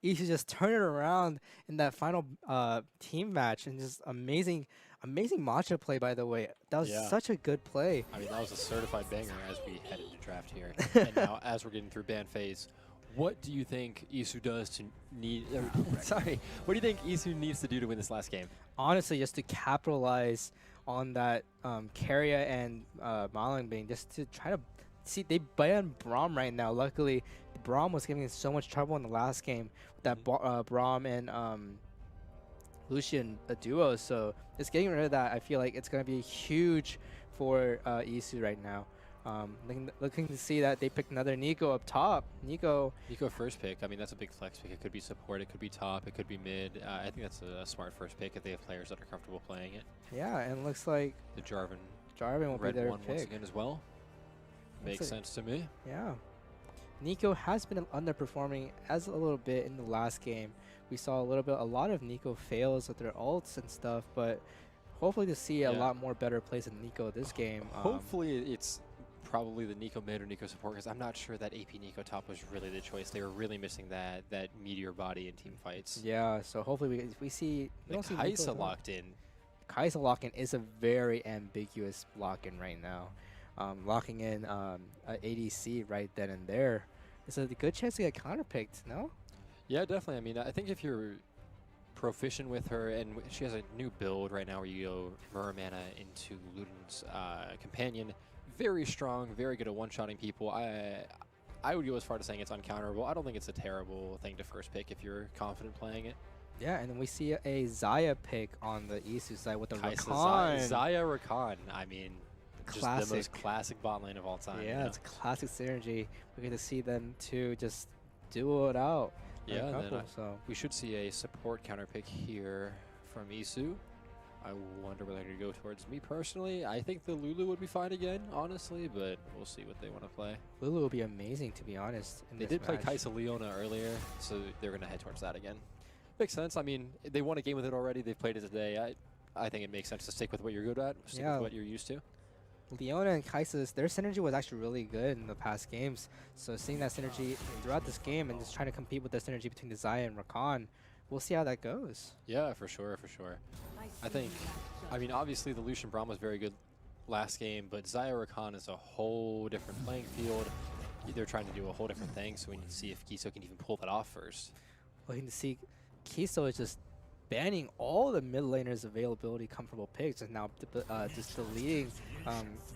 EASU just turn it around in that final team match and just amazing matcha play, by the way. That was Yeah. such a good play. I mean, that was a certified banger as we head into draft here. And now, as we're getting through ban phase, what do you think EASU does to need... sorry. What do you think EASU needs to do to win this last game? Honestly, just to capitalize on that Keria and Malangbing, just to try to see, they ban Braum right now. Luckily, Braum was giving us so much trouble in the last game with that Braum and Lucian duo. So just getting rid of that, I feel like it's going to be huge for EASU right now. Looking to see that they picked another Nico up top. Nico first pick. I mean, that's a big flex pick. It could be support, it could be top, it could be mid. I think that's a smart first pick if they have players that are comfortable playing it. Yeah, and it looks like The Jarvan will red be their one pick once again as well. Makes sense to me. Yeah. Nico has been underperforming as a little bit in the last game. We saw a lot of Nico fails with their ults and stuff, but hopefully to see a lot more better plays in Nico this game. Hopefully it's probably the Nico mid or Nico support, because I'm not sure that AP Nico top was really the choice. They were really missing that meteor body in team fights. Yeah, so hopefully we see... We don't see KISO locked in. KISO lock-in is a very ambiguous lock-in right now. Locking in a ADC right then and there. It's a good chance to get counterpicked, no? Yeah, definitely. I mean, I think if you're proficient with her, and she has a new build right now where you go Muramana into Luden's companion. Very strong, very good at one-shotting people. I would go as far to saying it's uncounterable. I don't think it's a terrible thing to first pick if you're confident playing it. Yeah, and then we see a Xayah pick on the EASU side with the Rakan. Xayah Rakan, I mean, classic. Just the most classic bot lane of all time. Yeah, it's classic synergy. We're going to see them two just duo it out. Yeah, so we should see a support counter pick here from EASU. I wonder whether to go towards me personally. I think the Lulu would be fine again, honestly, but we'll see what they want to play. Lulu will be amazing, to be honest. They did play KISO Leona earlier, so they're going to head towards that again. Makes sense. I mean, they won a game with it already. They've played it today. I think it makes sense to stick with what you're good at, stick with what you're used to. Leona and KISO, their synergy was actually really good in the past games. So seeing that synergy throughout this game and just trying to compete with the synergy between the Xayah and Rakan, we'll see how that goes. Yeah, for sure, for sure. I mean, obviously the Lucian Braum was very good last game, but Xayah Rakan is a whole different playing field. They're trying to do a whole different thing, so we need to see if KISO can even pull that off first. Looking to see KISO is just banning all the mid laners' availability comfortable picks and now just deleting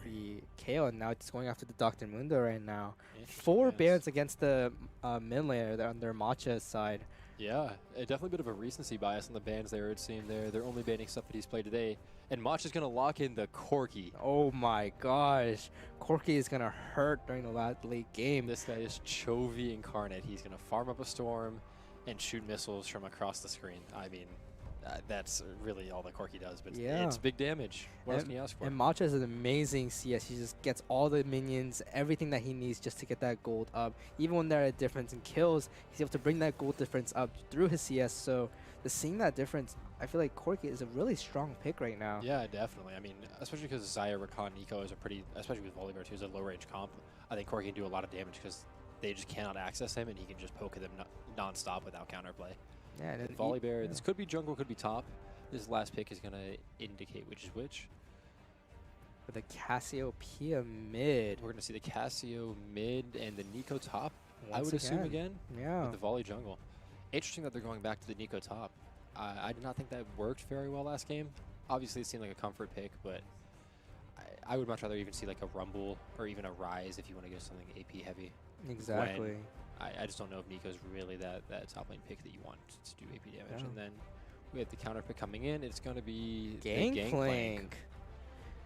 the KO, and now it's going after the Dr. Mundo right now. 4 bans against the mid laner on their Matcha side. Yeah, definitely a bit of a recency bias on the bans there, it seemed there. They're only banning stuff that he's played today. And Matcha's going to lock in the Corki. Oh my gosh. Corki is going to hurt during the late game. This guy is Chovy incarnate. He's going to farm up a storm and shoot missiles from across the screen. I mean, that's really all that Corki does, but it's big damage. What else can you ask for? And Matcha is an amazing CS. He just gets all the minions, everything that he needs just to get that gold up. Even when they're at a difference in kills, he's able to bring that gold difference up through his CS. So seeing that difference, I feel like Corki is a really strong pick right now. Yeah, definitely. I mean, especially because Xayah, Rakan, Nico is a pretty, especially with Volibear too, is a low-range comp. I think Corki can do a lot of damage because they just cannot access him, and he can just poke at them non-stop without counterplay. Yeah, and Volibear, this could be jungle, could be top. This last pick is going to indicate which is which. With the Cassiopeia mid. We're going to see the Cassio mid and the Nico top, I would assume again. Yeah. With the Volley jungle. Interesting that they're going back to the Nico top. I did not think that worked very well last game. Obviously, it seemed like a comfort pick, but I would much rather even see like a Rumble or even a Rise if you want to get something AP heavy. Exactly. I just don't know if Nico's really that top lane pick that you want to do AP damage. And then we have the counter pick coming in. It's going to be Gangplank.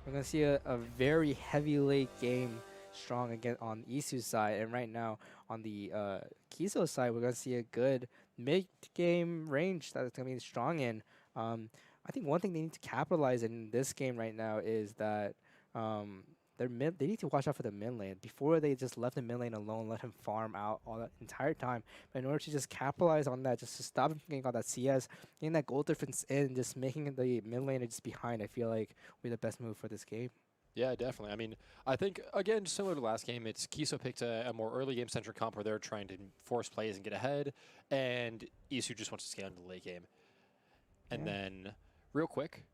We're going to see a very heavy late game strong again on EASU's side. And right now on the KISO side, we're going to see a good mid-game range that it's going to be strong in. I think one thing they need to capitalize in this game right now is that they need to watch out for the mid lane. Before they just left the mid lane alone, let him farm out all that entire time. But in order to just capitalize on that, just to stop him from getting all that CS, getting that gold difference in, just making the mid laner just behind, I feel like would be the best move for this game. Yeah, definitely. I mean, I think, again, similar to last game, it's KISO picked a more early game-centric comp where they're trying to force plays and get ahead, and EASU just wants to scale into the late game. And Yeah. then, real quick,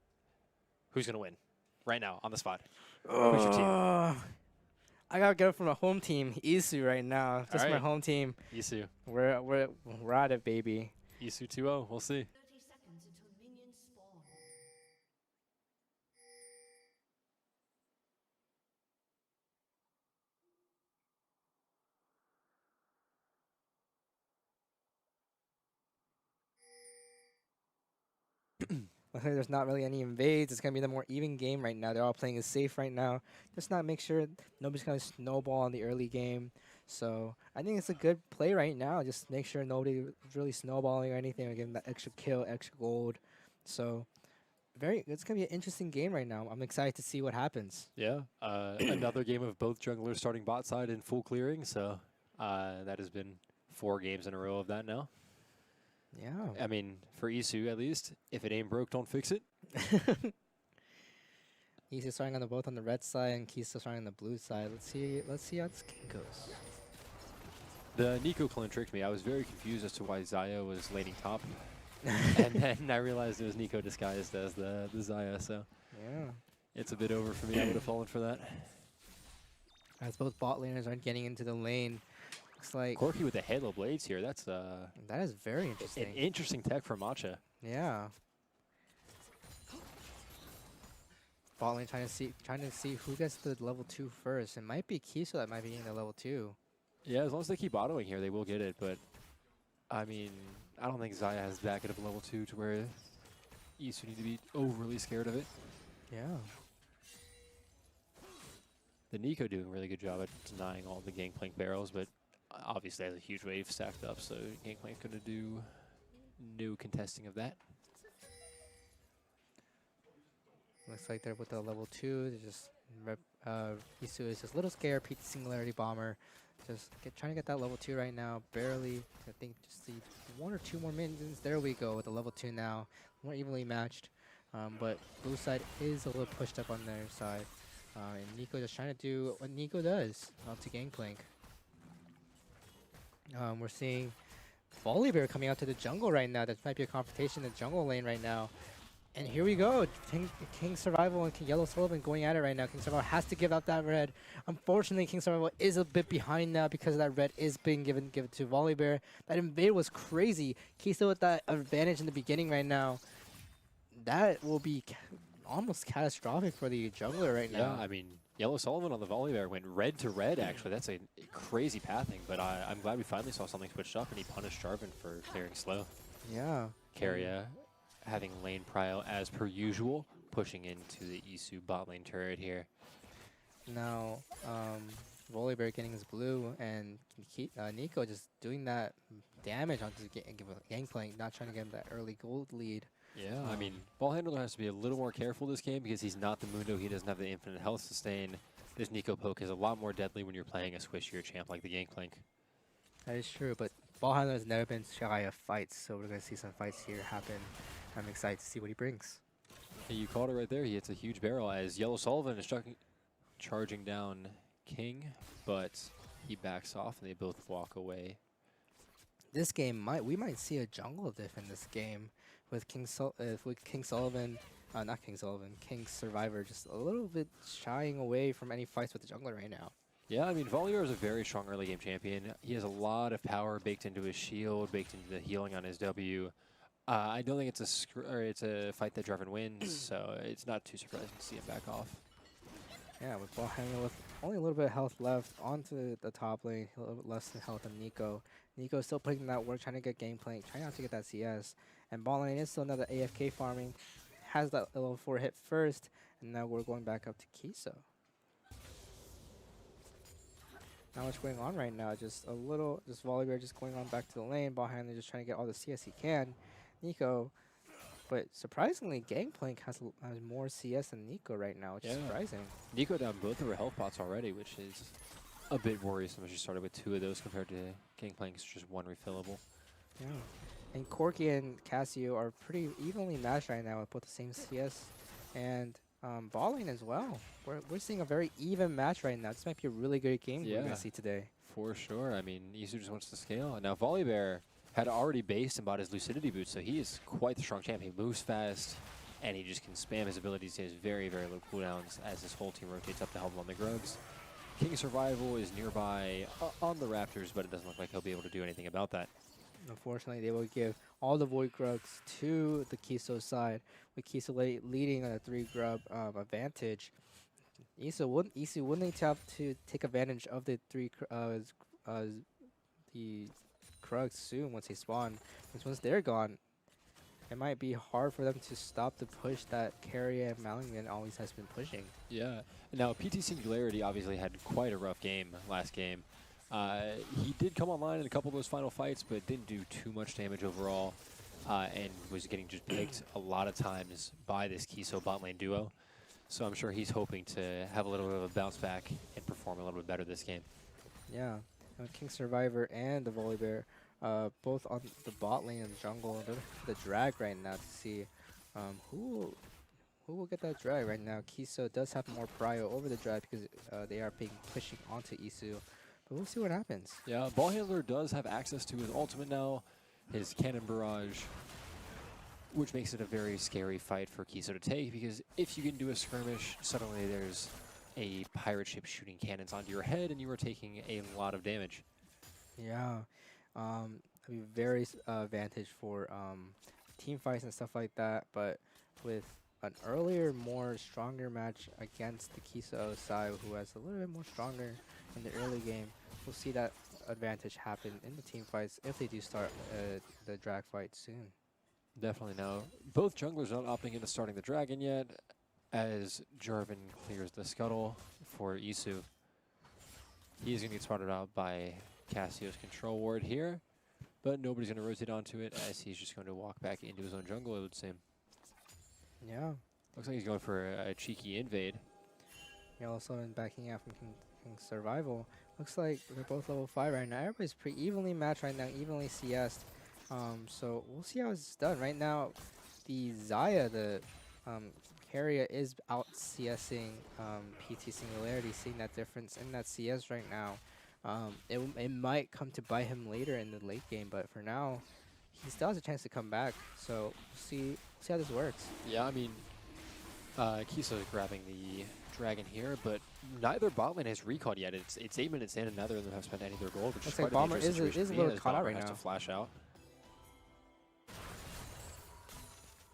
who's going to win right now on the spot? Who's your team? I gotta go from a home team, EASU right now. All Just my right, home team. EASU. We're at it, baby. EASU 2-0. We'll see. 30 seconds until minions spawn. Looks like there's not really any invades. It's gonna be the more even game right now. They're all playing it safe right now. Just not make sure nobody's gonna snowball in the early game. So I think it's a good play right now. Just make sure nobody is really snowballing or anything, or giving that extra kill, extra gold. So it's gonna be an interesting game right now. I'm excited to see what happens. Yeah, another game of both junglers starting bot side in full clearing, so that has been 4 games in a row of that now. Yeah. I mean, for EASU at least, if it ain't broke, don't fix it. He's starting on both on the red side, and KISO starting on the blue side. Let's see how this game goes. The Nico clone tricked me. I was very confused as to why Zaya was laning top. And then I realized it was Nico disguised as the Zaya, so Yeah. it's a bit over for me. I would have fallen for that. As both bot laners aren't getting into the lane. Looks like Corky with the Halo Blades here. That's that is very an interesting. interesting tech for Matcha. Yeah. Bot lane trying to see who gets to level 2 first. It might be KISO that might be getting the level 2. Yeah, as long as they keep autoing here, they will get it. But, I mean, I don't think Zaya has back at a level 2 to where EASU need to be overly scared of it. Yeah. The Nico doing a really good job at denying all the Gangplank barrels, but obviously has a huge wave stacked up, so Gangplank's going to do no contesting of that. Looks like they're with the level 2. They just EASU is just a little scared. Pete Singularity Bomber just trying to get that level 2 right now. Barely. I think just need 1 or 2 more minions. There we go with the level 2 now. More evenly matched. But blue side is a little pushed up on their side. And Nico just trying to do what Nico does to Gangplank. We're seeing Volibear coming out to the jungle right now. That might be a confrontation in the jungle lane right now. And here we go. King Survival and Yellow Sullivan going at it right now. King Survival has to give out that red. Unfortunately, King Survival is a bit behind now because that red is being given to Volibear. That invade was crazy. KISO with that advantage in the beginning right now. That will be almost catastrophic for the jungler right now. Yeah, I mean, Yellow Sullivan on the Volibear went red to red, actually. That's a crazy pathing, but I'm glad we finally saw something switched up, and he punished Jarvan for clearing slow. Yeah. Keria having lane prio as per usual, pushing into the EASU bot lane turret here. Now, Volibear getting his blue, and Nico just doing that damage onto Gangplank, not trying to get him that early gold lead. Yeah, I mean, ball handler has to be a little more careful this game because he's not the Mundo. He doesn't have the infinite health sustain. This Nico poke is a lot more deadly when you're playing a squishier champ like the Gangplank. That is true, but ball handler has never been shy of fights, so we're going to see some fights here happen. I'm excited to see what he brings. Hey, you called it right there. He hits a huge barrel as Yellow Sullivan is charging down King, but he backs off and they both walk away. This game we might see a jungle diff in this game with King Sullivan, not King Sullivan, King Survivor just a little bit shying away from any fights with the jungler right now. Yeah, I mean, Volibear is a very strong early game champion. He has a lot of power baked into his shield, baked into the healing on his W. I don't think it's a fight that Jarvan wins, so it's not too surprising to see him back off. Yeah, with ball handler with only a little bit of health left onto the top lane, a little bit less than health than Nico. Nico still putting in that work, trying to get Gangplank, trying not to get that CS. And ball lane is still another AFK farming, has that level 4 hit first, and now we're going back up to KISO. Not much going on right now, just Volibear just going on back to the lane, ball handler just trying to get all the CS he can. Nico, but surprisingly, Gangplank has more CS than Nico right now, which is surprising. Nico down both of her health pots already, which is a bit worrisome as she started with 2 of those compared to Gangplank's just 1 refillable. Yeah. And Corky and Casio are pretty evenly matched right now with both the same CS. And ball lane as well. We're seeing a very even match right now. This might be a really good game we're Yeah. gonna see today. For sure. I mean, EASU just wants to scale. Now, Volibear had already based and bought his Lucidity boots, so he is quite the strong champ. He moves fast, and he just can spam his abilities. He has very, very low cooldowns as his whole team rotates up to help him on the Grugs. King Survival is nearby on the Raptors, but it doesn't look like he'll be able to do anything about that. Unfortunately, they will give all the Void Grugs to the KISO side, with KISO leading on a 3 grub advantage. EASU will need to have to take advantage of the the Krugs soon once they spawn. Because once they're gone, it might be hard for them to stop the push that Carry and Malignant always has been pushing. Yeah. Now, PT Singularity obviously had quite a rough game last game. He did come online in a couple of those final fights, but didn't do too much damage overall, and was getting just picked a lot of times by this KISO bot lane duo. So I'm sure he's hoping to have a little bit of a bounce back and perform a little bit better this game. Yeah, King Survivor and the Volibear, both on the bot lane and jungle. They're the drag right now to see who will get that drag right now. KISO does have more prio over the drag because they are being pushing onto EASU, but we'll see what happens. Yeah, Ball Handler does have access to his ultimate now, his Cannon Barrage, which makes it a very scary fight for KISO to take, because if you get into a skirmish, suddenly there's a pirate ship shooting cannons onto your head and you are taking a lot of damage. Yeah, that'd be very advantage for team fights and stuff like that. But with an earlier, more stronger match against the KISO side, who has a little bit more stronger in the early game, we'll see that advantage happen in the team fights if they do start the drag fight soon. Definitely no. Both junglers not opting into starting the dragon yet, as Jarvan clears the scuttle for EASU. He's going to get spotted out by Cassio's control ward here, but nobody's going to rotate onto it, as he's just going to walk back into his own jungle, it would seem. Yeah. Looks like he's going for a cheeky invade. Yeah, also in backing out from King Survival. Looks like they're both level 5 right now. Everybody's pretty evenly matched right now, evenly CS'd. So we'll see how it's done. Right now, the Xayah, the carrier, is out CSing PT Singularity, seeing that difference in that CS right now. It might come to bite him later in the late game, but for now, he still has a chance to come back. So we'll see how this works. Yeah, I mean, KISO is grabbing the dragon here, but neither bot lane has recalled yet. It's 8 minutes in, and neither of them have spent any of their gold, which Looks is like quite Bomber a dangerous situation is to a be in, little as caught out Bomber right has now. to flash out.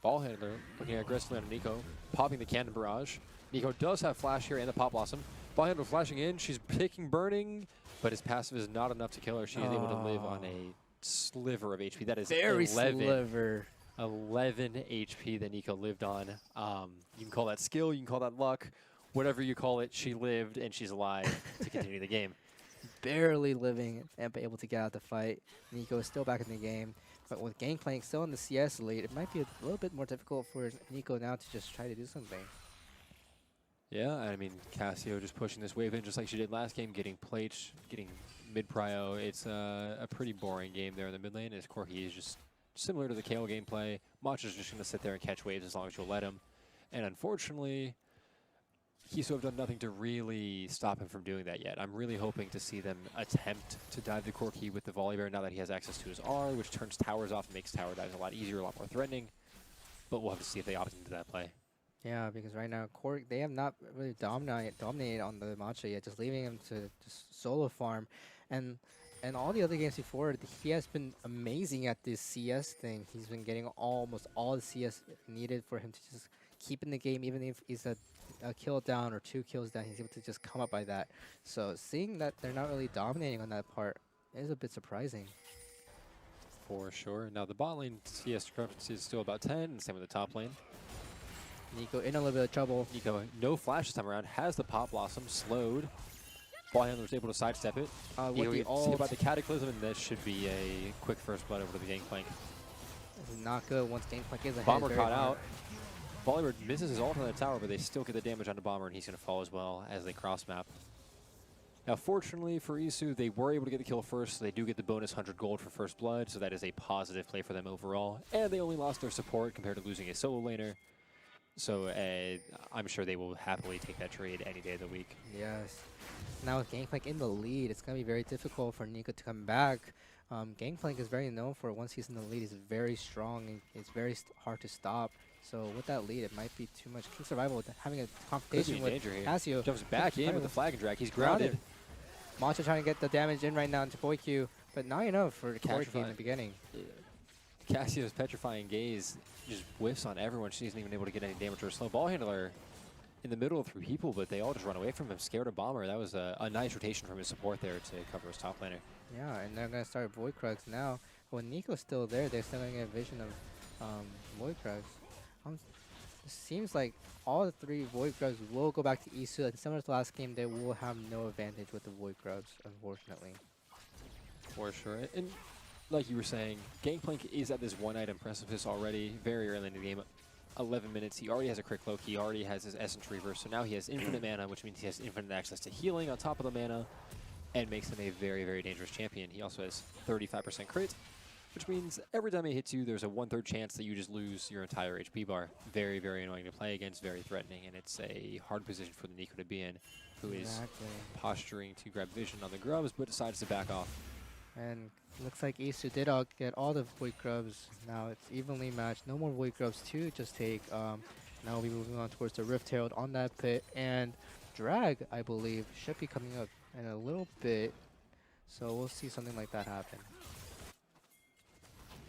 Ball handler looking aggressively on Nico, popping the cannon barrage. Nico does have flash here and the pop blossom. Ball handler flashing in, she's taking burning, but his passive is not enough to kill her. She is able to live on a sliver of HP. That is Very 11 sliver. 11 HP that Nico lived on. You can call that skill, you can call that luck, whatever you call it. She lived and she's alive to continue the game. Barely living and able to get out the fight. Nico is still back in the game, but with Gangplank still in the CS lead, it might be a little bit more difficult for Nico now to just try to do something. Yeah, I mean, Cassio just pushing this wave in just like she did last game, getting plates, getting mid-prio. It's a pretty boring game there in the mid lane, as Corki is just similar to the KO gameplay. Mach is just going to sit there and catch waves as long as you'll let him. And unfortunately, KISO have done nothing to really stop him from doing that yet. I'm really hoping to see them attempt to dive the Corki with the Volibear now that he has access to his R, which turns towers off and makes tower dives a lot easier, a lot more threatening. But we'll have to see if they opt into that play. Yeah, because right now they have not really dominated on the matcha yet, just leaving him to just solo farm, and all the other games before, he has been amazing at this CS thing. He's been getting almost all the CS needed for him to just keep in the game, even if he's a kill down or 2 kills down, he's able to just come up by that. So seeing that they're not really dominating on that part is a bit surprising. For sure. Now the bot lane CS discrepancy is still about 10, and same with the top lane. Nico in a little bit of trouble. Nico, no flash this time around, has the pop blossom, slowed. Ball handler was able to sidestep it. With the see ult, about the cataclysm, and this should be a quick first blood over to the Gangplank. this is not good once Gangplank is ahead. Bomber very caught hard. out. Volibear misses his ult on the tower, but they still get the damage onto Bomber, and he's going to fall as well as they cross map. Now, fortunately for EASU, they were able to get the kill first, so they do get the bonus 100 gold for first blood, so that is a positive play for them overall. And they only lost their support compared to losing a solo laner. So I'm sure they will happily take that trade any day of the week. Yes. Now with Gangplank in the lead, it's going to be very difficult for Nico to come back. Gangplank is very known for once he's in the lead, he's very strong and it's very hard to stop. So with that lead, it might be too much. King Survival with having a confrontation with KISO. Jumps back in with the flag and drag. He's grounded. Matcha trying to get the damage in right now into Boykyu, but not enough for Corki in the beginning. Cassio's petrifying gaze just whiffs on everyone. She isn't even able to get any damage to her slow ball handler in the middle of 3 people, but they all just run away from him, scared of Bomber. That was a nice rotation from his support there to cover his top laner. Yeah, and they're going to start Void Krugs now. When Nico's still there, they're still going to get a vision of Void Krugs. It seems like all the 3 Void Grubs will go back to EASU, and similar to the last game, they will have no advantage with the Void Grubs, unfortunately. For sure. And like you were saying, Gangplank is at this 1-item precipice already, very early in the game. 11 minutes, he already has a crit cloak, he already has his Essence Reaver, so now he has infinite mana, which means he has infinite access to healing on top of the mana, and makes him a very, very dangerous champion. He also has 35% crit, which means every time he hits you, there's a 1/3 chance that you just lose your entire HP bar. Very, very annoying to play against, very threatening, and it's a hard position for the Nico to be in, who is posturing to grab vision on the grubs, but decides to back off. And looks like EASU did get all the Void Grubs. Now it's evenly matched. No more Void Grubs to just take. Now we'll be moving on towards the Rift Herald on that pit, and Drag, I believe, should be coming up in a little bit. So we'll see something like that happen.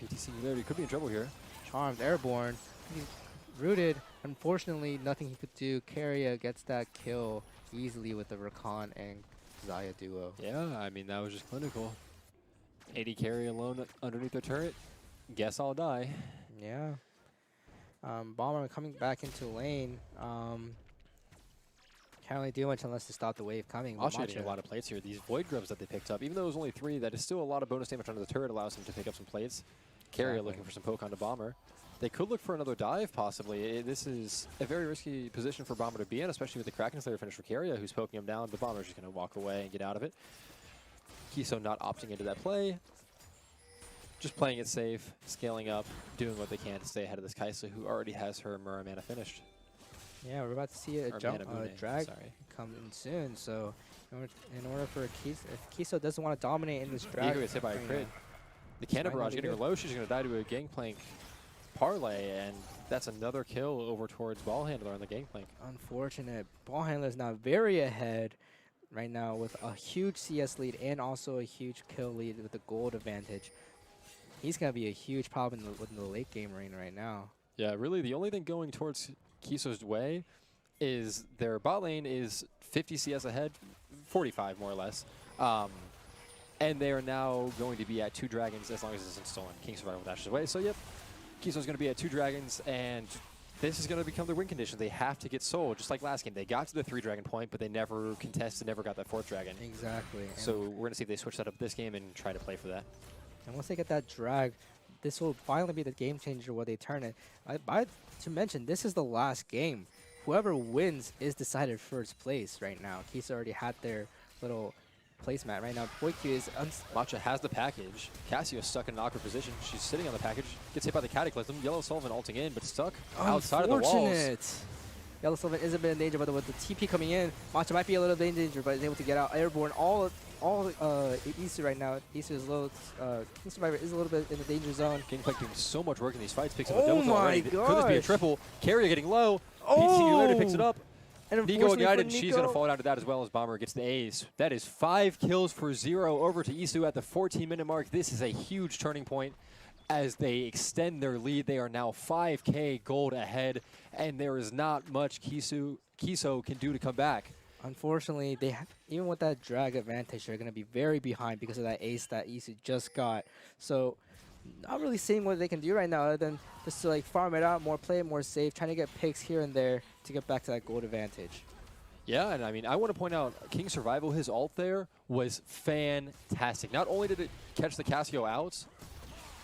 PTC there, he could be in trouble here. Charmed, airborne. He's rooted. Unfortunately, nothing he could do. Keria gets that kill easily with the Rakan and Xayah duo. Yeah, I mean, that was just clinical. 80 carry alone underneath their turret. Guess I'll die. Yeah. Bomber coming back into lane. Can't really do much unless to stop the wave coming. Matcha getting a lot of plates here. These Void Grubs that they picked up, even though it was only 3, that is still a lot of bonus damage under the turret, allows him to pick up some plates. Carrier looking for some poke onto Bomber. They could look for another dive, possibly. This is a very risky position for Bomber to be in, especially with the Kraken Slayer finish for Carrier, who's poking him down. The Bomber's just going to walk away and get out of it. KISO not opting into that play. Just playing it safe, scaling up, doing what they can to stay ahead of this KISO, who already has her Mura mana finished. Yeah, we're about to see a drag come in soon. So in order for KISO, if KISO doesn't want to dominate in this drag, Diego gets hit by a crit. The Cannon Barrage getting her low. She's going to die to a Gangplank parlay, and that's another kill over towards Ball Handler on the Gangplank. Unfortunate. Ball Handler is now very ahead right now with a huge CS lead and also a huge kill lead with the gold advantage. He's going to be a huge problem in the late game right now. Yeah, really the only thing going towards KISO's way is their bot lane is 50 CS ahead, 45 more or less. And they are now going to be at 2 dragons as long as it's stolen. King Survival dashes away. So, yep, KISO's going to be at 2 dragons, and this is going to become their win condition. They have to get soul, just like last game. They got to the 3 dragon point, but they never contested, never got that 4th dragon. Exactly. So we're going to see if they switch that up this game and try to play for that. And once they get that drag, this will finally be the game changer where they turn it. To mention, this is the last game. Whoever wins is decided first place right now. KISO already had their little placemat right now. Boykyu is Matcha has the package. Cassio is stuck in an awkward position. She's sitting on the package, gets hit by the Cataclysm. Yellow Sullivan ulting in, but stuck outside of the walls. Yellow Sullivan is a bit in danger, but with the TP coming in, Matcha might be a little bit in danger, but is able to get out. Airborne, all EASU right now. EASU is a little, King Survivor is a little bit in the danger zone. Gangplank doing so much work in these fights, picks up a double already. Gosh. Could this be a triple? Carrier getting low. PTC later picks it up. And Nico ignited, and she's going to fall down to that as well as Bomber gets the A's. That is 5 kills for 0 over to EASU at the 14-minute mark. This is a huge turning point as they extend their lead. They are now 5K gold ahead, and there is not much KISO can do to come back. Unfortunately, even with that drag advantage, they're going to be very behind because of that ace that EASU just got. So not really seeing what they can do right now other than just to like farm it out more, play it more safe, trying to get picks here and there to get back to that gold advantage. Yeah, and I mean, I want to point out King Survival, his ult there was fantastic. Not only did it catch the Cassio out,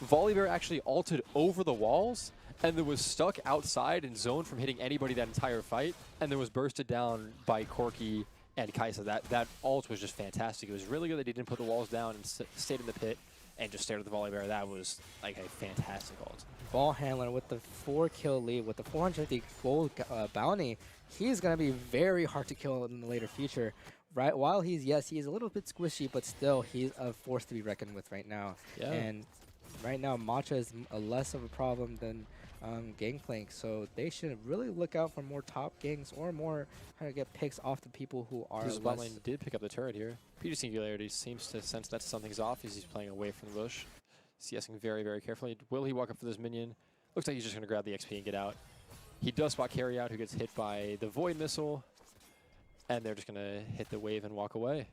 Volibear actually ulted over the walls and then was stuck outside and zoned from hitting anybody that entire fight, and then was bursted down by Corki and KISO. That ult was just fantastic. It was really good that he didn't put the walls down and stayed in the pit and just stared at the volley bear. That was like a fantastic ult. Ball handler with the 4-kill lead, with the 450 gold bounty, he's going to be very hard to kill in the later future. Right, while he is a little bit squishy, but still he's a force to be reckoned with right now. Yeah. And right now Matcha is less of a problem than Gangplank, so they should really look out for more top gangs or more trying to get picks off the people who are His less. bot lane did pick up the turret here. PT Singularity seems to sense that something's off as he's playing away from the bush. CSing very, very carefully. Will he walk up for this minion? Looks like he's just going to grab the XP and get out. He does spot Carry Out, who gets hit by the Void Missile. And they're just going to hit the wave and walk away.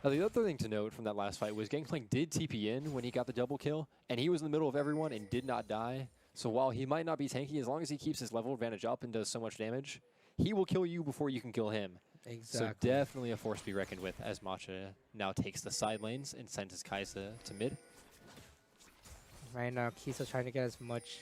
Now, the other thing to note from that last fight was Gangplank did TP in when he got the double kill, and he was in the middle of everyone and did not die. So while he might not be tanky, as long as he keeps his level advantage up and does so much damage, he will kill you before you can kill him. Exactly. So definitely a force to be reckoned with as Matcha now takes the side lanes and sends his KISO to mid. Right now, KISO trying to get as much,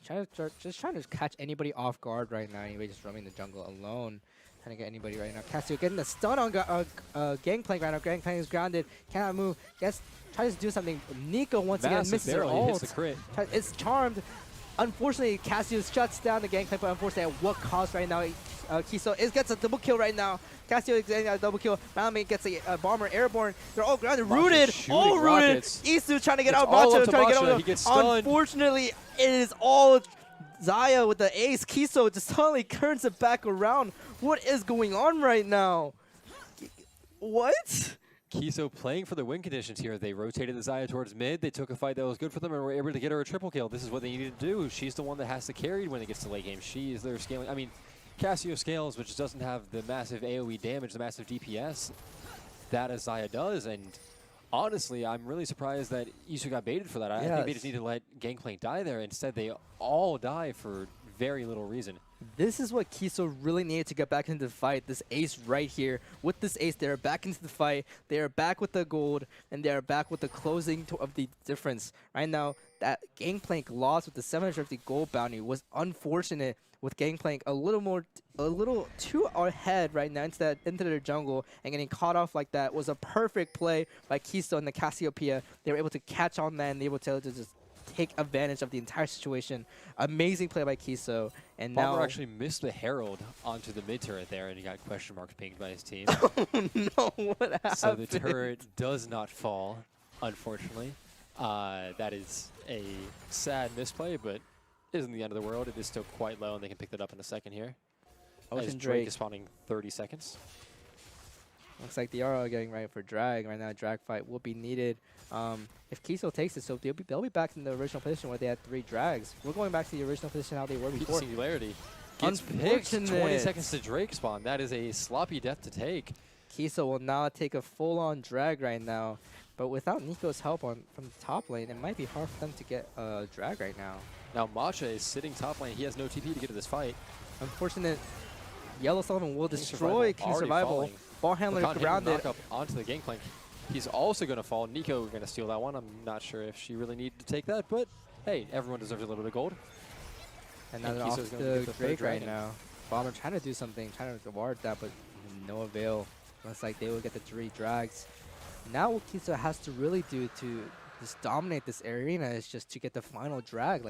just trying to catch anybody off guard right now. Anyway, just roaming the jungle alone. Trying to get anybody right now. Casio getting the stun on Gangplank right now. Gangplank is grounded. Cannot move. Tries to do something. Nico once again misses her barrel, he hits ult. the crit. It's charmed. Unfortunately, Casio shuts down the Gangplank, but unfortunately, at what cost right now? KISO gets a double kill right now. Casio is getting a double kill. Malame gets a bomber airborne. They're all grounded. Rooted. All rooted. Rockets. EASU trying to get It's out. all up Macho to trying to get Matcha. out. He gets stunned. Unfortunately, it is all Zaya with the ace. KISO just suddenly turns it back around. What is going on right now? What? KISO playing for the win conditions here. They rotated the Zaya towards mid. They took a fight that was good for them and were able to get her a triple kill. This is what they needed to do. She's the one that has to carry when it gets to late game. She is their scaling. I mean, Casio scales, which doesn't have the massive AoE damage, the massive DPS that a Zaya does. And honestly, I'm really surprised that EASU got baited for that. I think they just need to let Gangplank die there. Instead, they all die for very little reason. This is what KISO really needed to get back into the fight. This ace right here. With this ace, they're back into the fight. They are back with the gold, and they are back with the closing of the difference. Right now, that Gangplank loss with the 750 gold bounty was unfortunate. With Gangplank a little too ahead right now into their jungle, and getting caught off like that was a perfect play by KISO and the Cassiopeia. They were able to catch on that and they were able to just take advantage of the entire situation. Amazing play by KISO. And Bomber now actually missed the Herald onto the mid turret there, and he got question marks pinged by his team. Oh no, what happened? So the turret does not fall, unfortunately. That is a sad misplay, but isn't the end of the world. It is still quite low, and they can pick that up in a second here. As Drake is spawning 30 seconds. Looks like they are getting ready for drag right now. Drag fight will be needed. If KISO takes it, so they'll be back in the original position where they had 3 drags. We're going back to the original position how they were before. Singularity gets picked. 20 seconds to Drake spawn. That is a sloppy death to take. KISO will now take a full-on drag right now, but without Nico's help from the top lane, it might be hard for them to get a drag right now. Now Matcha is sitting top lane. He has no TP to get to this fight. Unfortunate. Yellow Sullivan will destroy King Survival. Ball handler grounded. Knock up onto the Gangplank. He's also going to fall. Nico going to steal that one. I'm not sure if she really needed to take that, but hey, everyone deserves a little bit of gold. And now they're off the Drake right now. Bomber trying to do something, trying to ward that, but no avail. Looks like they will get the 3 drags. Now what KISO has to really do to just dominate this arena is just to get the final drag.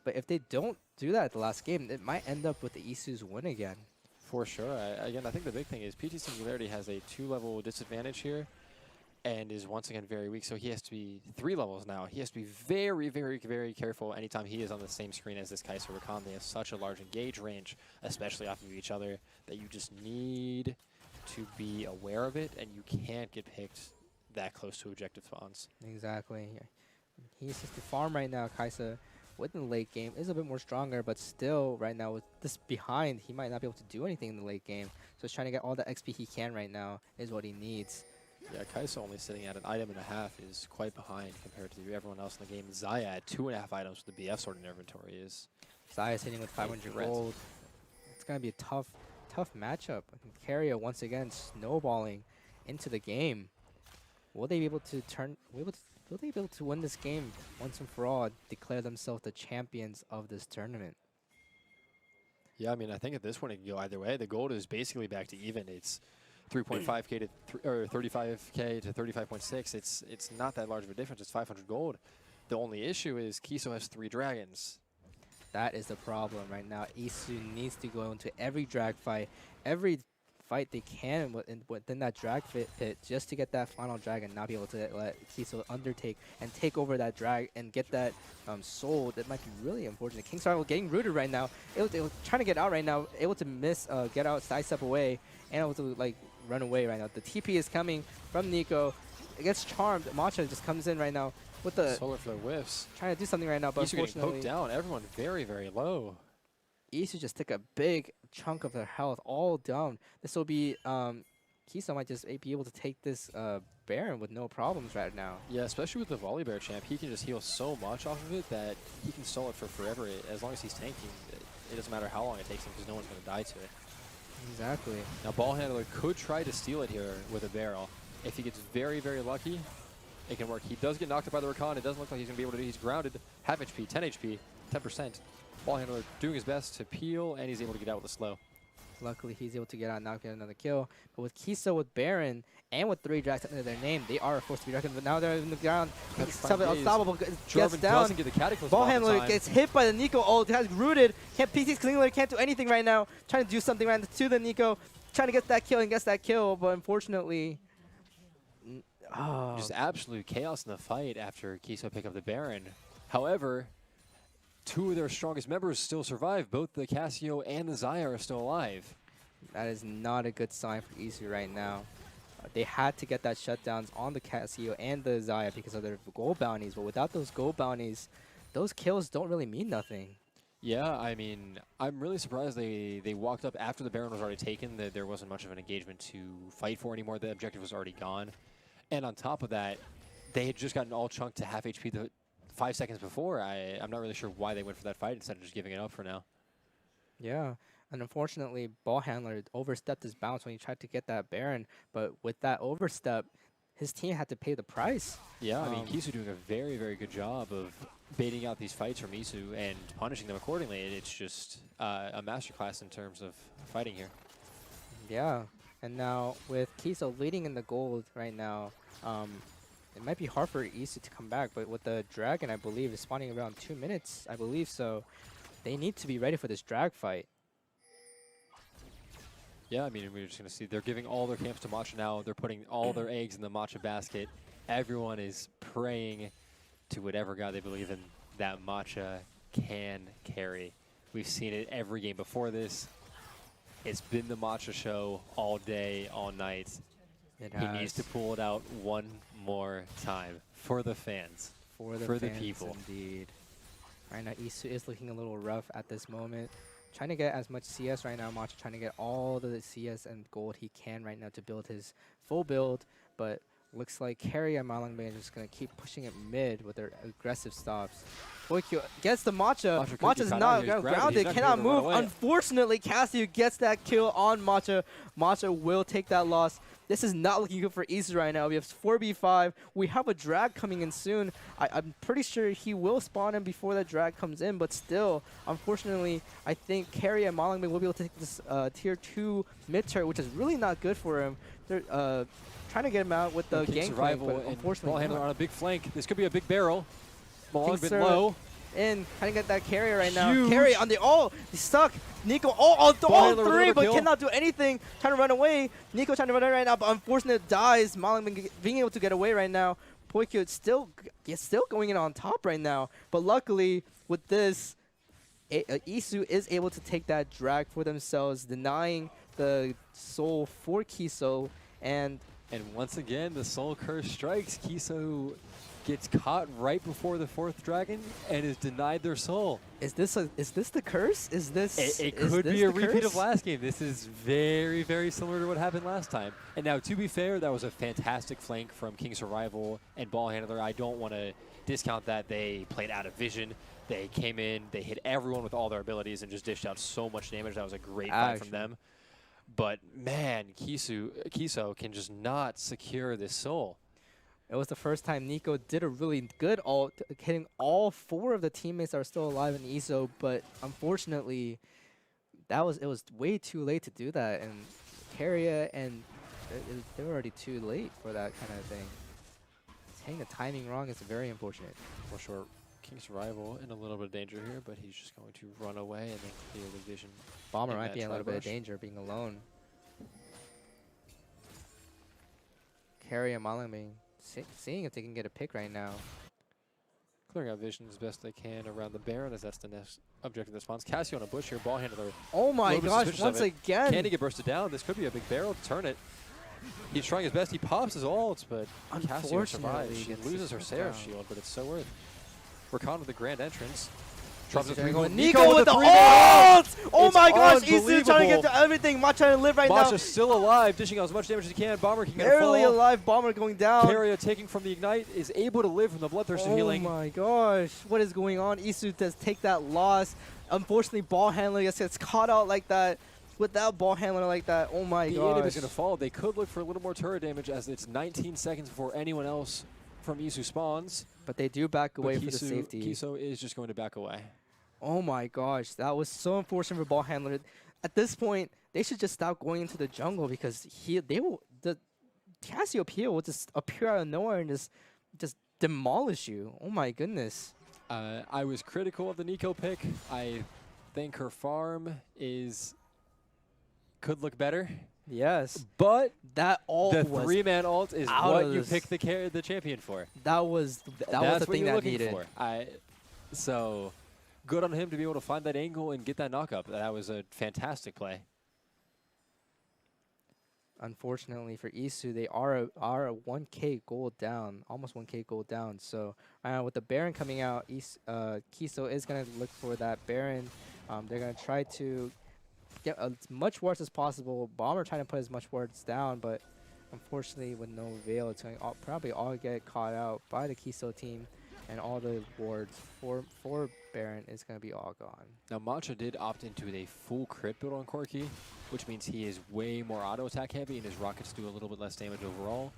But if they don't do that at the last game, it might end up with the EASU's win again. For sure. Again, I think the big thing is PT Singularity has a 2-level disadvantage here and is once again very weak. So he has to be 3 levels now. He has to be very, very, very careful anytime he is on the same screen as this KISO Rakan. They have such a large engage range, especially off of each other, that you just need to be aware of it, and you can't get picked that close to objective spawns. Exactly. He's just the farm right now. KISO within the late game is a bit more stronger, but still right now with this behind, he might not be able to do anything in the late game. So he's trying to get all the XP he can right now is what he needs. Yeah, KISO only sitting at an item and a half is quite behind compared to everyone else in the game. Zaya at 2.5 items with the BF sword in their inventory is... Zaya's hitting with 500 gold. It's going to be a tough matchup. Carrier once again snowballing into the game. Will they be able to will they be able to win this game once and for all, declare themselves the champions of this tournament? Yeah, I mean, I think at this point it can go either way. The gold is basically back to even. It's 3.5k to or 35k to 35.6. It's not that large of a difference. It's 500 gold. The only issue is KISO has 3 dragons. That is the problem right now. EASU needs to go into every drag fight, every fight they can within that drag pit just to get that final drag and not be able to let KISO undertake and take over that drag and get that soul. That might be really unfortunate. King's Rival getting rooted right now. It was trying to get out right now, able to miss, get out, sidestep away, and able to like run away right now. The TP is coming from Nico. It gets charmed. Matcha just comes in right now with the Solar Flare whiffs. trying to do something right now, but EASU getting unfortunately, poked down. Everyone very, very low. EASU just took a big chunk of their health all down. This will be, KISO might just be able to take this Baron with no problems right now. Yeah, especially with the Volibear champ, he can just heal so much off of it that he can stall it for forever. As long as he's tanking, it doesn't matter how long it takes him because no one's going to die to it. Exactly. Now, Ball Handler could try to steal it here with a barrel. If he gets very, very lucky, it can work. He does get knocked out by the Rakan. It doesn't look like he's going to be able to do. He's grounded, half HP, 10 HP, 10%. Ball Handler doing his best to peel, and he's able to get out with a slow. Luckily, he's able to get out and not get another kill. But with KISO, with Baron, and with 3 drags under their name, they are forced to be reckoned. But now they're in the ground. Unstoppable. Gets Jarvan down. doesn't get the Cataclysm Ball off in handler time. gets hit by the Nico ult. Has rooted. Can't PC's cleanly can't do anything right now. Trying to do something right to the Nico. Trying to get that kill and gets that kill. But unfortunately, Just absolute chaos in the fight after KISO pick up the Baron. However, 2 of their strongest members still survive. Both the Casio and the Xayah are still alive. that is not a good sign for EASU right now. They had to get that shutdowns on the Casio and the Xayah because of their gold bounties. But without those gold bounties, those kills don't really mean nothing. Yeah, I mean, I'm really surprised they walked up after the Baron was already taken, that there wasn't much of an engagement to fight for anymore. The objective was already gone. And on top of that, they had just gotten all chunked to half HP the 5 seconds before. I'm not really sure why they went for that fight instead of just giving it up for now. Yeah, and unfortunately, Ball Handler overstepped his bounds when he tried to get that Baron. But with that overstep, his team had to pay the price. Yeah, I mean, KISO doing a very, very good job of baiting out these fights from EASU and punishing them accordingly. It's just a masterclass in terms of fighting here. Yeah, and now with KISO leading in the gold right now, it might be hard for EASU to come back. But with the Dragon, I believe, is spawning around 2 minutes, I believe. So they need to be ready for this drag fight. Yeah, I mean, we're just going to see they're giving all their camps to Matcha now. They're putting all their eggs in the Matcha basket. Everyone is praying to whatever god they believe in that Matcha can carry. We've seen it every game before this. It's been the Matcha show all day, all night. He needs to pull it out one more time for the fans, for the fans, people. Indeed. Right now, EASU is looking a little rough at this moment. Trying to get as much CS right now. Matcha trying to get all the CS and gold he can right now to build his full build. But looks like Carry and Malangbei are just going to keep pushing it mid with their aggressive stops. Boykyo gets the Matcha. Matcha's not grounded, cannot move. Unfortunately, Casio gets that kill on Matcha. Matcha will take that loss. This is not looking good for EASU right now. We have 4v5. We have a drag coming in soon. I'm pretty sure he will spawn in before the drag comes in, but still, unfortunately, I think Carry and Malangbei will be able to take this tier 2 mid turret, which is really not good for him. They're trying to get him out with the gang flank, but unfortunately Ball handler on a big flank. This could be a big barrel. Malangbei Sir low. In, trying to get that carry right now. Carry on the he's stuck. Nico all 3, but cannot do anything. Trying to run away. Nico trying to run away right now, but unfortunately dies. Malangbei being able to get away right now. Poikyo still going in on top right now. But luckily, with this, EASU is able to take that drag for themselves, denying the soul for KISO. And once again, the soul curse strikes. KISO gets caught right before the 4th dragon and is denied their soul. Is this the curse? Is this it could be a repeat of last game. This is very, very similar to what happened last time. And now, to be fair, that was a fantastic flank from King's Arrival and Ball Handler. I don't want to discount that. They played out of vision. They came in, they hit everyone with all their abilities and just dished out so much damage. That was a great fight from them. But man, KISO can just not secure this soul. It was the first time Nico did a really good ult, hitting all 4 of the teammates that are still alive in EASU, but unfortunately, it was way too late to do that. And Carrier and They're already too late for that kind of thing. Hitting the timing wrong is very unfortunate. For sure. King's Rival in a little bit of danger here, but he's just going to run away and then clear the vision. Bomber in might that be in a little bit of tri-brush. danger being alone. Carry and Malang being seeing if they can get a pick right now. Clearing out vision as best they can around the Baron, as that's the next objective response. Cassie on a bush here, ball handler. Oh my Little bit gosh, suspicious once of it. again. Can he get bursted down? This could be a big barrel to turn it. He's trying his best. He pops his ult, but Cassie survives. Unfortunately, She gets loses her shut Sarah down. shield, but it's so worth. Rakan with the grand entrance. Drops Drops the the three. three. Nico with the three-man ult! Oh It's my gosh, EASU trying to get unbelievable. to everything. Mach trying to live right now. Masha's still alive, dishing out as much damage as he can. Bomber can get a Barely fall. alive, Bomber going down. Carrier taking from the Ignite is able to live from the Bloodthirster healing. Oh my gosh, what is going on? EASU does take that loss. Unfortunately, ball handler gets caught out like that. Without ball handler like that, oh my The gosh. ADM is going to fall. They could look for a little more turret damage as it's 19 seconds before anyone else from EASU spawns. But they do back away But for the safety. KISO is just going to back away. Oh my gosh, that was so unfortunate for ball handler. At this point, they should just stop going into the jungle because the Cassiopeia will just appear out of nowhere and just demolish you. Oh my goodness. I was critical of the Nico pick. I think her farm could look better. Yes, But that ult the was three-man ult is out what of you this. pick the champion for. that was the That's what thing you're that looking needed. for. So good on him to be able to find that angle and get that knock-up. That was a fantastic play. Unfortunately for EASU, they are a 1K gold down, almost 1K gold down. So with the Baron coming out, KISO is going to look for that Baron. They're going to try to get as much wards as possible. Bomber trying to put as much wards down, but unfortunately with no Veil, it's going to probably all get caught out by the KISO team. And all the wards for Baron is going to be all gone. Now, Matcha did opt into a full crit build on Corki, which means he is way more auto attack heavy, and his rockets do a little bit less damage overall.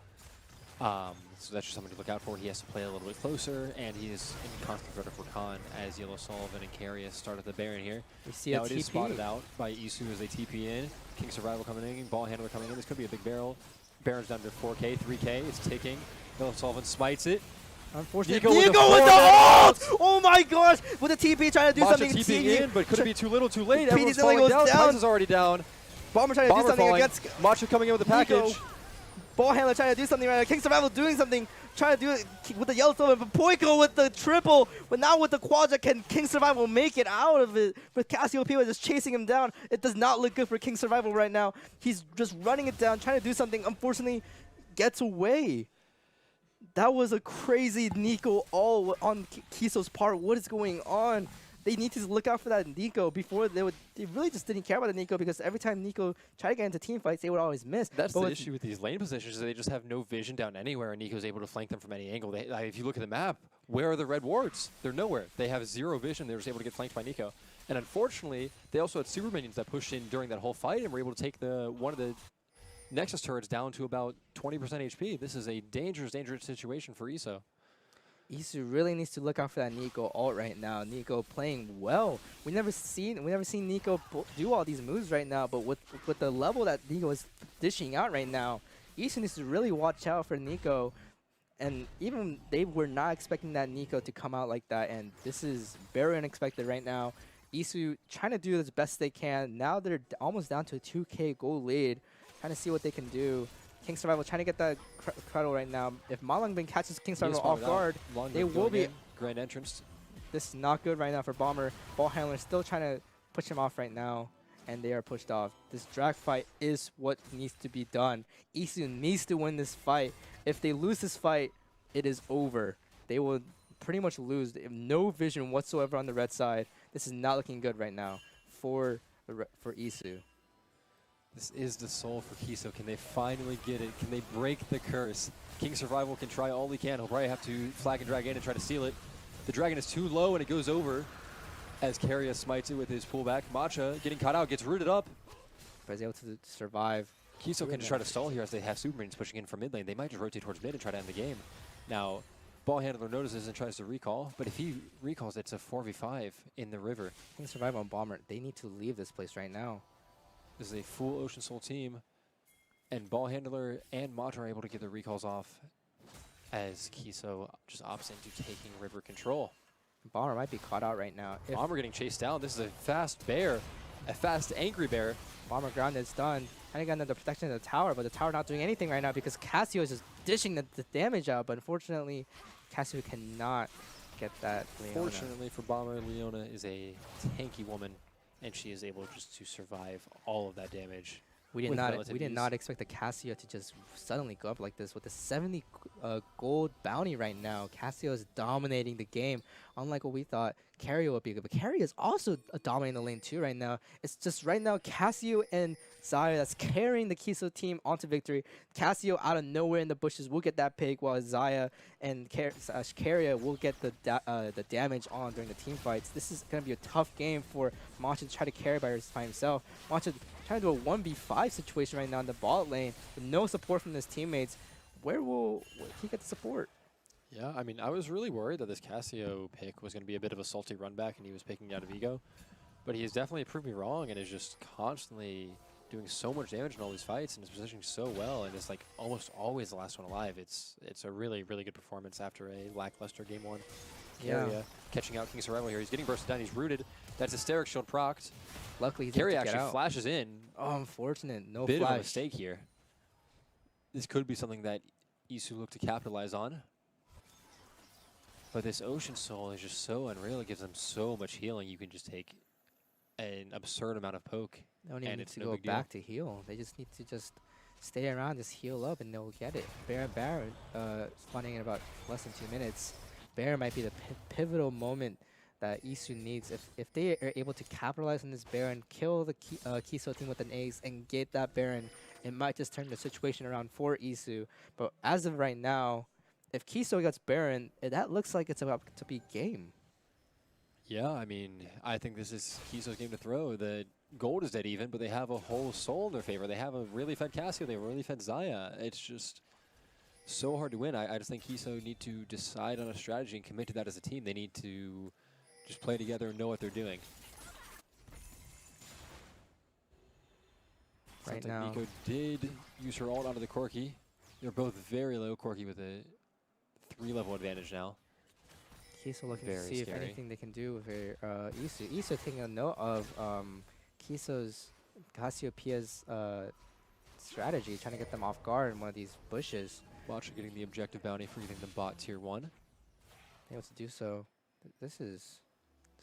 So that's just something to look out for. He has to play a little bit closer, and he is in constant threat of Rakan as Yellow Sullivan and Carius start at the Baron here. We see Now a it is TP. spotted out by EASU as they TP in. King Survival coming in, Ball Handler coming in. This could be a big barrel. Baron's down to 4K, 3K. It's ticking. Yellow Sullivan smites it. Unfortunately, Nico with the Nico with the forward ult! Oh my gosh! With the TP trying to do Matcha something. TPing seeing in, but could it be too little, too late? PD Everyone's suddenly falling goes down. down. Price is already down. Bomber trying to do Bomber something falling. against Matcha coming in with the Nico. package. Ball handler trying to do something right now. King Survival doing something. Trying to do it with the Yellow Sullivan. But Poiko with the triple. But now with the quadra, can King Survival make it out of it? With Cassiopeia just chasing him down. It does not look good for King Survival right now. He's just running it down, trying to do something. Unfortunately, gets away. That was a crazy Nico all on KISO's part. What is going on? They need to look out for that Nico before they really just didn't care about the Nico because every time Nico tried to get into team fights, they would always miss. That's But the with- issue with these lane positions is they just have no vision down anywhere, and Nico's able to flank them from any angle. If you look at the map, where are the red wards? They're nowhere. They have zero vision. They were just able to get flanked by Nico. And unfortunately, they also had super minions that pushed in during that whole fight and were able to take one of the Nexus turrets down to about 20% HP. This is a dangerous, dangerous situation for EASU. EASU really needs to look out for that Nico ult right now. Nico playing well. We never seen Nico do all these moves right now. But with the level that Nico is dishing out right now, EASU needs to really watch out for Nico. And even they were not expecting that Nico to come out like that. And this is very unexpected right now. EASU trying to do as best they can. Now they're almost down to a 2K goal lead. Trying to see what they can do. King Survival trying to get that cradle right now. If Malangbin catches King Survival off guard, they will be. Grand entrance. This is not good right now for Bomber. Ball handler still trying to push him off right now, and they are pushed off. This drag fight is what needs to be done. EASU needs to win this fight. If they lose this fight, it is over. They will pretty much lose. They have no vision whatsoever on the red side. This is not looking good right now for EASU. This is the soul for KISO. Can they finally get it? Can they break the curse? King Survival can try all he can. He'll probably have to flag and drag in and try to steal it. The dragon is too low and it goes over as Carius smites it with his pullback. Matcha getting caught out, gets rooted up. But he's able to survive. KISO can just try to stall here as they have super minions pushing in from mid lane. They might just rotate towards mid and try to end the game. Now, Ball handler notices and tries to recall, but if he recalls, it's a 4v5 in the river. King Survival and Bomber, they need to leave this place right now. This is a full Ocean Soul team. And Ball Handler and Matra are able to get the recalls off as KISO just opts into taking river control. Bomber might be caught out right now. If Bomber getting chased down. This is a fast bear, a fast angry bear. Bomber ground is done, trying to get under the protection of the tower, but the tower not doing anything right now because KISO is just dishing the damage out. But unfortunately, KISO cannot get that Leona. Fortunately for Bomber, Leona is a tanky woman, and she is able just to survive all of that damage. We did with not relative ease. expect the Casio to just suddenly go up like this with the 70 gold bounty right now. Casio is dominating the game, unlike what we thought Carrier would be good. But Carrier is also dominating the lane too right now. It's just right now Casio and Zaya that's carrying the KISO team onto victory. Casio out of nowhere in the bushes will get that pick, while Zaya and Carrier will get the damage on during the team fights. This is going to be a tough game for Macha to try to carry by himself. Macha trying to do a 1v5 situation right now in the bot lane with no support from his teammates. Where will he get the support? Yeah, I mean, I was really worried that this Casio pick was going to be a bit of a salty run back and he was picking out of ego. But he has definitely proved me wrong and is just constantly doing so much damage in all these fights and is positioning so well and is like almost always the last one alive. It's a really, really good performance after a lackluster game one. Yeah. Carrier catching out King's Survival here. He's getting bursted down. He's rooted. That's Hysteric Shield procced. Luckily, he's Carrier able to get actually out. flashes in. Oh, unfortunate. No Bit of a flash. mistake here. This could be something that EASU look to capitalize on. But this Ocean Soul is just so unreal. It gives them so much healing. You can just take an absurd amount of poke. They don't even and need it's to no go big deal. back to heal. They just need to just stay around, just heal up, and they'll get it. Baron spawning in about less than 2 minutes. Baron might be the pivotal moment that EASU needs. If they are able to capitalize on this Baron, kill the KISO team with an ace, and get that Baron, it might just turn the situation around for EASU. But as of right now, if KISO gets Baron, that looks like it's about to be game. Yeah, I mean, I think this is KISO's game to throw. The gold is dead even, but they have a whole soul in their favor. They have a really fed Casio. They have a really fed Zaya. It's just so hard to win. I just think KISO need to decide on a strategy and commit to that as a team. They need to just play together and know what they're doing. Right Sounds now. like Nico did use her ult onto the Corki. They're both very low. Corki with a 3-level advantage now. KISO looking Very to see scary. if anything they can do with their EASU. EASU taking a note of KISO's Cassiopeia's strategy, trying to get them off guard in one of these bushes. Watcher getting the objective bounty for getting them bot tier 1. Able to do so. This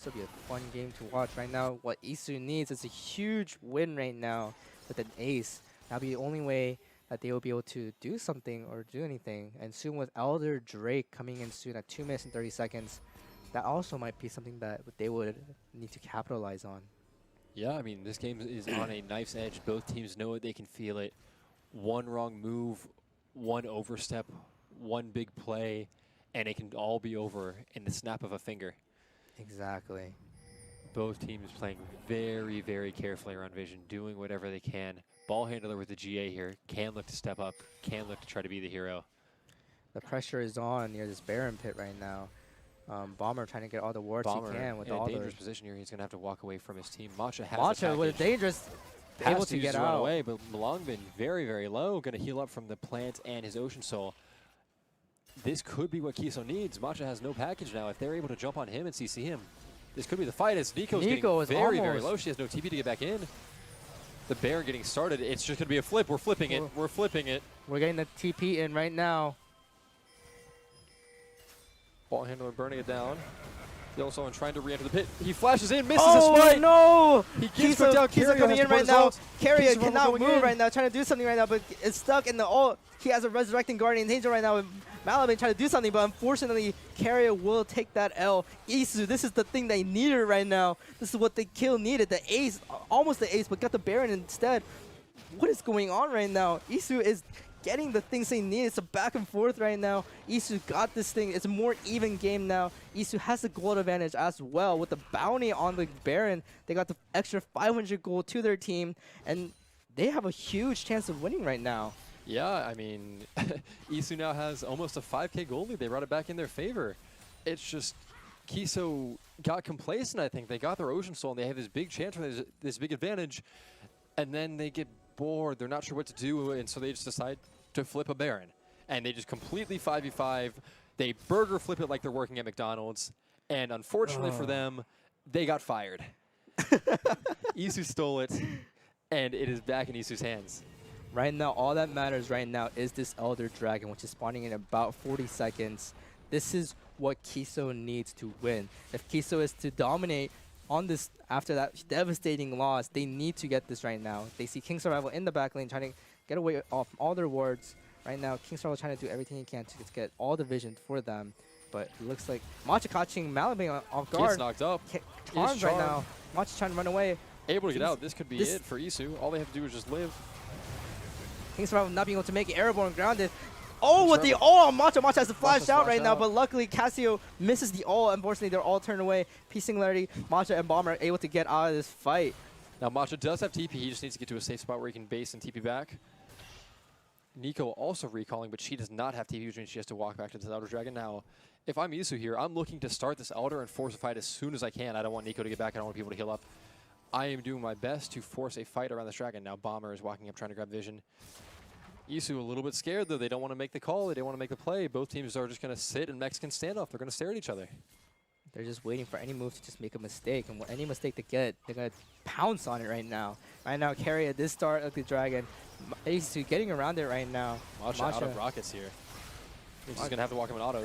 will be a fun game to watch right now. What EASU needs is a huge win right now with an ace. That'll be the only way that they will be able to do something or do anything. And soon with Elder Drake coming in soon at 2 minutes and 30 seconds, that also might be something that they would need to capitalize on. Yeah, I mean, this game is on a knife's edge. Both teams know it. They can feel it. One wrong move, one overstep, one big play, and it can all be over in the snap of a finger. Exactly. Both teams playing very, very carefully around vision, doing whatever they can. Ball handler with the GA here can look to step up, can look to try to be the hero. The pressure is on near this Baron pit right now. Bomber trying to get all the wards Bomber he can with in all a dangerous the... position here. He's going to have to walk away from his team. Matcha has Matcha the with a package. dangerous... Has able to use get run out. away, but Malongbin very, very low. Going to heal up from the plant and his Ocean Soul. This could be what KISO needs. Matcha has no package now. If they're able to jump on him and CC him, this could be the fight as Nico's Nico is getting very, very almost- low. She has no TP to get back in. The Baron getting started. It's just going to be a flip. We're flipping it. We're flipping it. We're getting the TP in right now. Ball handler burning it down. Yellowstone trying to re-enter the pit. He flashes in, misses Oh, a strike. no! He gets put down. Kiso Carrier coming has in to put right his now. ult. Carrier King's Survival cannot going move in. right now, trying to do something right now, but it's stuck in the ult. He has a Resurrecting Guardian Angel right now with Malabin trying to do something, but unfortunately, Carrier will take that L. EASU, this is the thing they needed right now. This is what the kill needed. The ace, almost the ace, but got the Baron instead. What is going on right now? EASU is getting the things they need. It's a back and forth right now. EASU got this thing. It's a more even game now. EASU has the gold advantage as well with the bounty on the Baron. They got the extra 500 gold to their team, and they have a huge chance of winning right now. Yeah, I mean, EASU now has almost a 5k gold lead. They brought it back in their favor. It's just KISO got complacent, I think. They got their Ocean Soul, and they have this big chance for this big advantage, and then they get bored. They're not sure what to do, and so they just decide to flip a Baron. And they just completely 5v5. They burger flip it like they're working at McDonald's. And unfortunately for them, they got fired. EASU stole it, and it is back in EASU's hands. Right now, all that matters right now is this Elder Dragon, which is spawning in about 40 seconds. This is what KISO needs to win. If KISO is to dominate on this after that devastating loss, they need to get this right now. They see King Survival in the back lane trying to get away off all their wards. Right now, King Survival trying to do everything he can to get all the vision for them. But it looks like Matcha catching Malabing off guard. Gets knocked up. Charmed right now. Matcha trying to run away. Able to get out. This could be it for EASU. All they have to do is just live. King Survival not being able to make it airborne grounded. Oh, with the ult on Matcha. Matcha has to flash out right now, but luckily Casio misses the ult. Unfortunately, they're all turned away. P Singularity, Matcha, and Bomber are able to get out of this fight. Now, Matcha does have TP. He just needs to get to a safe spot where he can base and TP back. Nico also recalling, but she does not have TP, which means she has to walk back to the Elder Dragon. Now, if I'm EASU here, I'm looking to start this Elder and force a fight as soon as I can. I don't want Nico to get back. I don't want people to heal up. I am doing my best to force a fight around this Dragon. Now, Bomber is walking up trying to grab vision. EASU a little bit scared, though. They don't want to make the call. They don't want to make the play. Both teams are just going to sit in Mexican standoff. They're going to stare at each other. They're just waiting for any move to just make a mistake. And any mistake they get, they're going to pounce on it right now. Right now, Carry at this start of the Dragon. EASU getting around it right now. Matcha out of rockets here. He's just going to have to walk him in auto.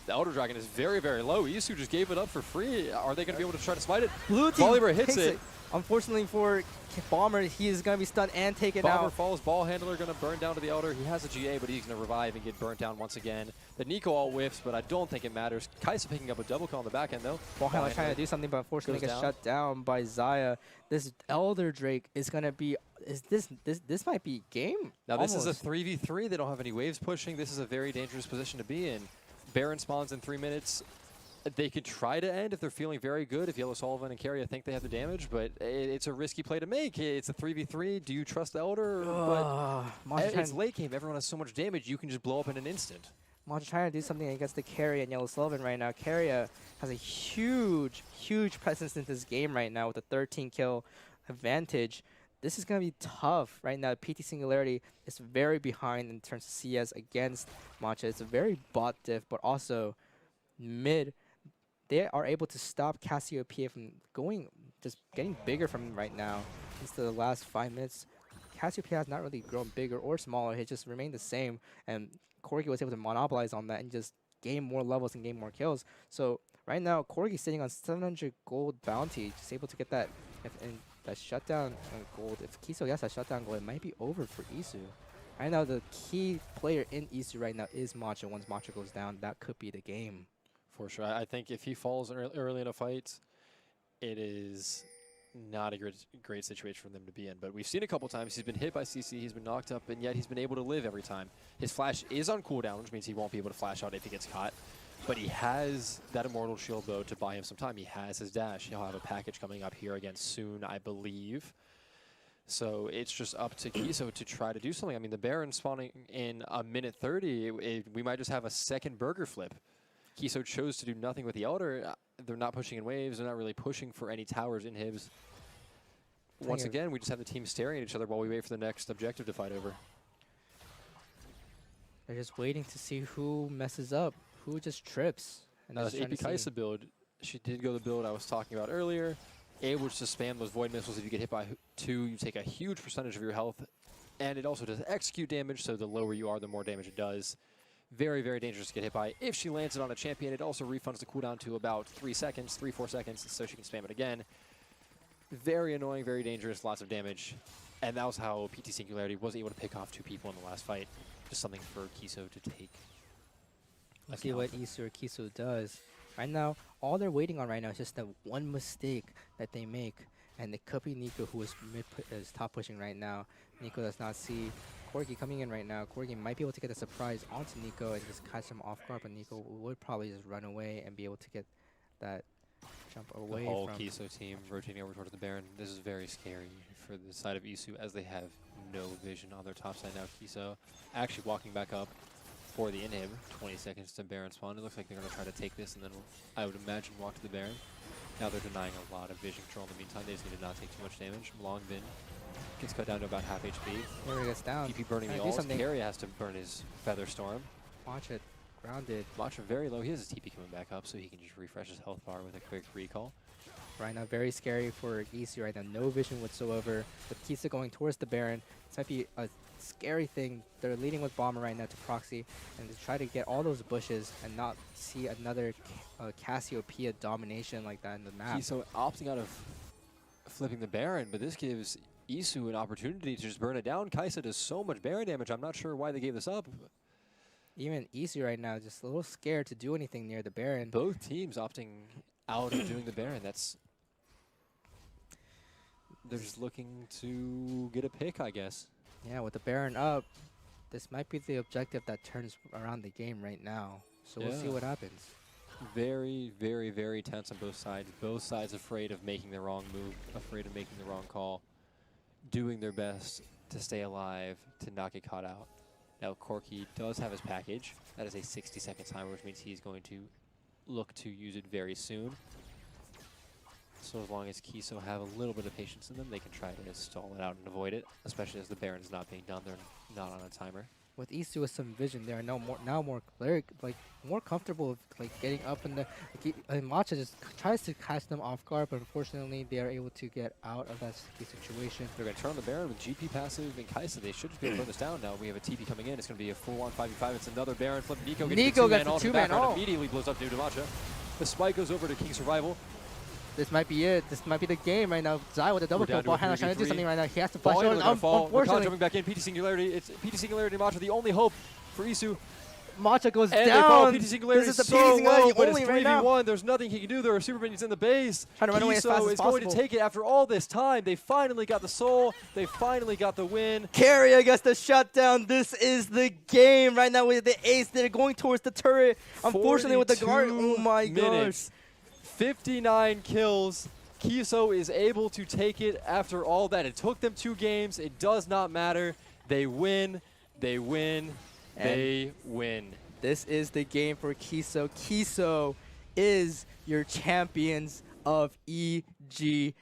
The Elder Dragon is very, very low. EASU just gave it up for free. Are they going to be able to try to smite it? Blue team Volibear hits it. Unfortunately for Bomber, he is going to be stunned and taken Bomber out. falls. Ball handler going to burn down to the Elder. He has a GA, but he's going to revive and get burnt down once again. The Nico all whiffs, but I don't think it matters. KISO picking up a double kill on the back end, though. Ball handler trying to do something, but unfortunately gets shut down by Xayah. This Elder Drake is going to be... This might be game. Now, this is a 3v3. They don't have any waves pushing. This is a very dangerous position to be in. Baron spawns in 3 minutes. They could try to end if they're feeling very good. If Yellow Sullivan and Carry, I think they have the damage, but it's a risky play to make. It's a 3v3. Do you trust the Elder? But it's late game. Everyone has so much damage, you can just blow up in an instant. Matcha trying to do something against the Carry and Yellow Sullivan right now. Carry has a huge, huge presence in this game right now with a 13 kill advantage. This is going to be tough right now. PT Singularity is very behind in terms of CS against Matcha. It's a very bot diff, but also mid. They are able to stop Cassiopeia from just getting bigger from him right now. Into the last 5 minutes, Cassiopeia has not really grown bigger or smaller. He just remained the same, and Corgi was able to monopolize on that and just gain more levels and gain more kills. So right now, Corgi's sitting on 700 gold bounty, just able to get that. And that shutdown gold, if KISO gets that shutdown gold, it might be over for EASU. Right now, the key player in EASU right now is Matcha. Once Matcha goes down, that could be the game. For sure. I think if he falls early in a fight, it is not a great situation for them to be in. But we've seen a couple times he's been hit by CC, he's been knocked up, and yet he's been able to live every time. His flash is on cooldown, which means he won't be able to flash out if he gets caught. But he has that Immortal Shield bow to buy him some time. He has his dash. He'll have a package coming up here again soon, I believe. So it's just up to KISO to try to do something. I mean, the Baron spawning in a minute 30, we might just have a second burger flip. KISO chose to do nothing with the Elder. They're not pushing in waves. They're not really pushing for any towers in Hibs. Once again, we just have the team staring at each other while we wait for the next objective to fight over. They're just waiting to see who messes up, who just trips. And now this AP KISO build, she did go the build I was talking about earlier. Able to spam those void missiles. If you get hit by 2, you take a huge percentage of your health. And it also does execute damage, so the lower you are, the more damage it does. Very, very dangerous to get hit by. If she lands it on a champion, it also refunds the cooldown to about 3 seconds, 3-4 seconds, so she can spam it again. Very annoying, very dangerous, lots of damage. And that was how PT Singularity was able to pick off 2 people in the last fight. Just something for KISO to take. Let's see what EASU or KISO does. Right now, all they're waiting on right now is just that one mistake that they make. And it could be Nico, who is top pushing right now. Nico does not see Corgi coming in right now. Corgi might be able to get a surprise onto Nico and just catch him off guard, but Nico would probably just run away and be able to get that jump away the whole from KISO team rotating over towards the Baron. This is very scary for the side of EASU as they have no vision on their top side now. KISO actually walking back up for the inhib. 20 seconds to Baron spawn. It looks like they're going to try to take this and then I would imagine walk to the Baron. Now they're denying a lot of vision control in the meantime. They just need to not take too much damage. Long Vin Gets cut down to about half HP. Here gets down. PP burning Trying the to do alls. something. Carry has to burn his Feather Storm. Watch it. Grounded. Matcha very low. He has his TP coming back up, so he can just refresh his health bar with a quick recall. Right now, very scary for EASU right now. No vision whatsoever. With KISO going towards the Baron, this might be a scary thing. They're leading with Bomber right now to proxy and to try to get all those bushes and not see another Cassiopeia domination like that in the map. KISO opting out of flipping the Baron, but this gives EASU an opportunity to just burn it down. KISO does so much Baron damage. I'm not sure why they gave this up. Even EASU right now just a little scared to do anything near the Baron. Both teams opting out of doing the Baron. They're just looking to get a pick, I guess. Yeah, with the Baron up, this might be the objective that turns around the game right now. So we'll see Yeah. what happens. Very, very, very tense on both sides. Both sides afraid of making the wrong move, afraid of making the wrong call, doing their best to stay alive, to not get caught out. Now, Corky does have his package. That is a 60-second timer, which means he's going to look to use it very soon. So as long as KISO have a little bit of patience in them, they can try to stall it out and avoid it, especially as the Baron's not being done. They're not on a timer. With EASU with some vision, they are now more clear, like more comfortable with, like getting up in the. And Matcha just tries to catch them off guard, but unfortunately they are able to get out of that sticky situation. They're going to turn on the Baron with GP passive and KISO. They should just be able to burn this down now. We have a TP coming in. It's going to be a full-on 5v5. It's another Baron flip. Nico gets the two-man ult. Immediately blows up new to Matcha. The spike goes over to King Survival. This might be it. This might be the game right now. Zai with a double kill. Ball handler trying to do something right now. He has to flash over. Unfortunately, jumping back in. PT Singularity. It's PT Singularity and Matcha, the only hope for EASU. Matcha goes And down. PT Singularity This is the so PT Singularity low, but it's only right now. 3v1. There's nothing he can do. There are super minions in the base. Trying to run away as fast KISO as is going to possible. take it after all this time. They finally got the soul. They finally got the win. Carrier gets the shutdown. This is the game right now with the ace. They're going towards the turret. Unfortunately, with the guard. Oh my gosh. 59 kills. KISO is able to take it after all that. It took them 2 games. It does not matter. They win. They win. They win. This is the game for KISO. KISO is your champions of EGN.